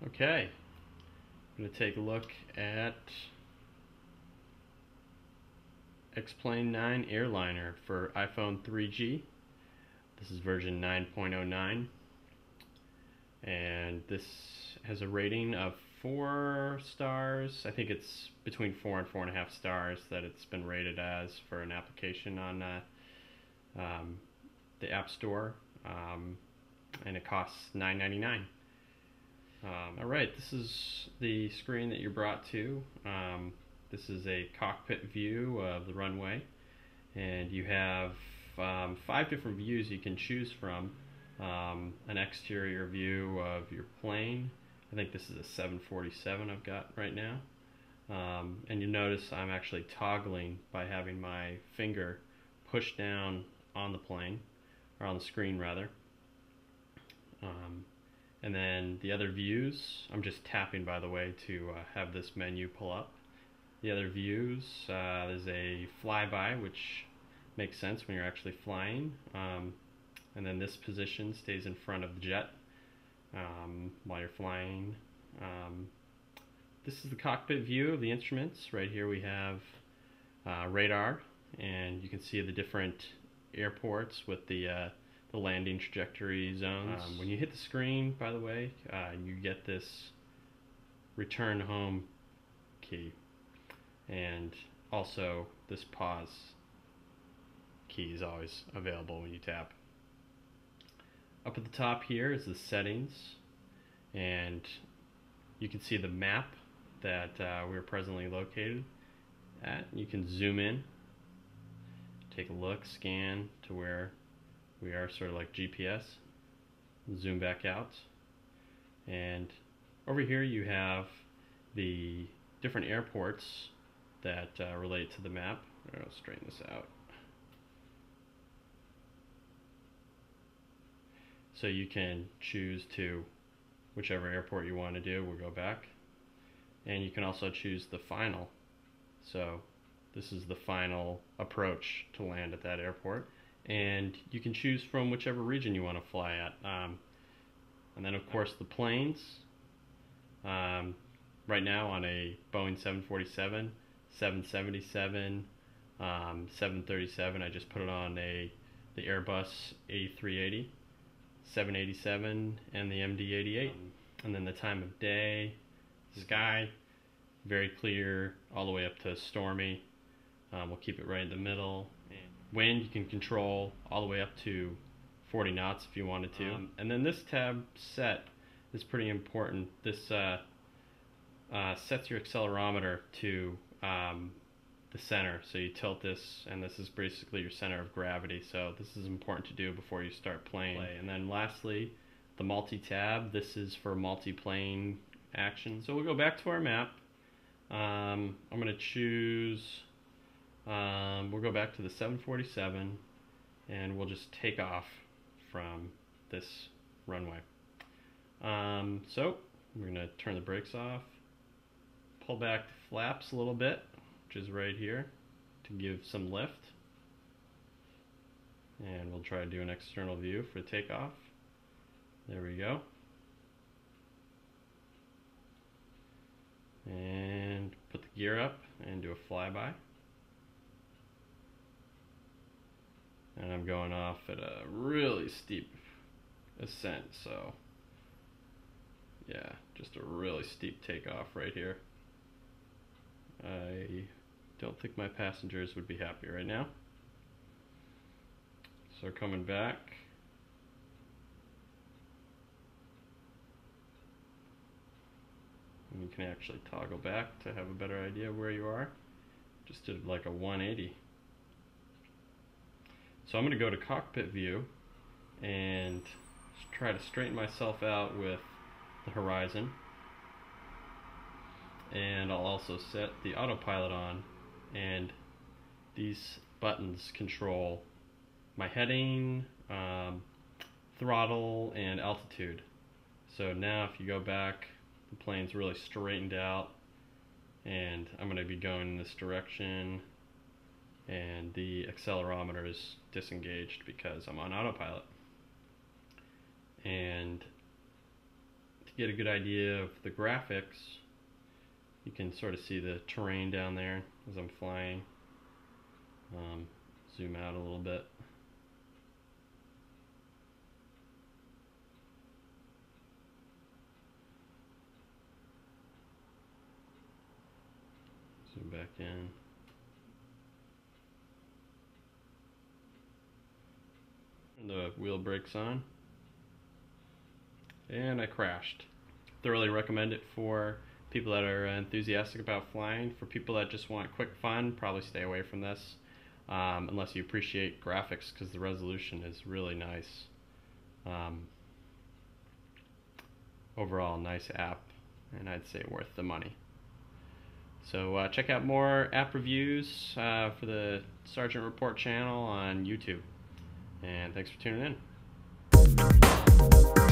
Okay, I'm going to take a look at X-Plane 9 Airliner for iPhone 3G. This is version 9.09, and this has a rating of 4 stars. I think it's between 4 and 4.5 stars that it's been rated as for an application on the App Store, and it costs $9.99. Alright, this is the screen that you're brought to. This is a cockpit view of the runway, and you have 5 different views you can choose from. An exterior view of your plane. I think this is a 747 I've got right now. And you notice I'm actually toggling by having my finger pushed down on the plane, or on the screen rather. And then the other views, I'm just tapping by the way to have this menu pull up. The other views, there's a flyby, which makes sense when you're actually flying. And then this position stays in front of the jet while you're flying. This is the cockpit view of the instruments. Right here we have radar, and you can see the different airports with the landing trajectory zones. When you hit the screen, by the way, you get this return home key, and also this pause key is always available when you tap. Up at the top here is the settings, and you can see the map that we're presently located at. You can zoom in, take a look, scan to where we are, sort of like GPS, zoom back out, and over here you have the different airports that relate to the map. I'll straighten this out. So you can choose to whichever airport you want to do. We'll go back, and you can also choose the final. So this is the final approach to land at that airport, and you can choose from whichever region you want to fly at. And then of course the planes. Right now on a Boeing 747, 777, 737. I just put it on the Airbus A380, 787, and the MD-88. And then the time of day, sky, very clear, all the way up to stormy. We'll keep it right in the middle. Wind you can control all the way up to 40 knots if you wanted to. And then this tab, set, is pretty important. This sets your accelerometer to the center. So you tilt this, and this is basically your center of gravity. So this is important to do before you start playing. And then lastly, the multi-tab. This is for multi-plane action. So we'll go back to our map. I'm going to choose, we'll go back to the 747, and we'll just take off from this runway. So we're going to turn the brakes off, pull back the flaps a little bit, which is right here, to give some lift, and we'll try to do an external view for takeoff. There we go. And put the gear up and do a flyby. And I'm going off at a really steep ascent, so yeah, just a really steep takeoff right here. I don't think my passengers would be happy right now. So coming back. And you can actually toggle back to have a better idea of where you are. Just did like a 180. So I'm going to go to cockpit view and try to straighten myself out with the horizon. And I'll also set the autopilot on, and these buttons control my heading, throttle, and altitude. So now if you go back, the plane's really straightened out, and I'm going to be going in this direction, and the accelerometer is disengaged because I'm on autopilot. And to get a good idea of the graphics, you can sort of see the terrain down there as I'm flying. Zoom out a little bit. Zoom back in. Turn the wheel brakes on. And I crashed. Thoroughly recommend it for people that are enthusiastic about flying. For people that just want quick fun, probably stay away from this. Unless you appreciate graphics, because the resolution is really nice. Overall, nice app, and I'd say worth the money. So check out more app reviews for the Sargent Report channel on YouTube. And thanks for tuning in.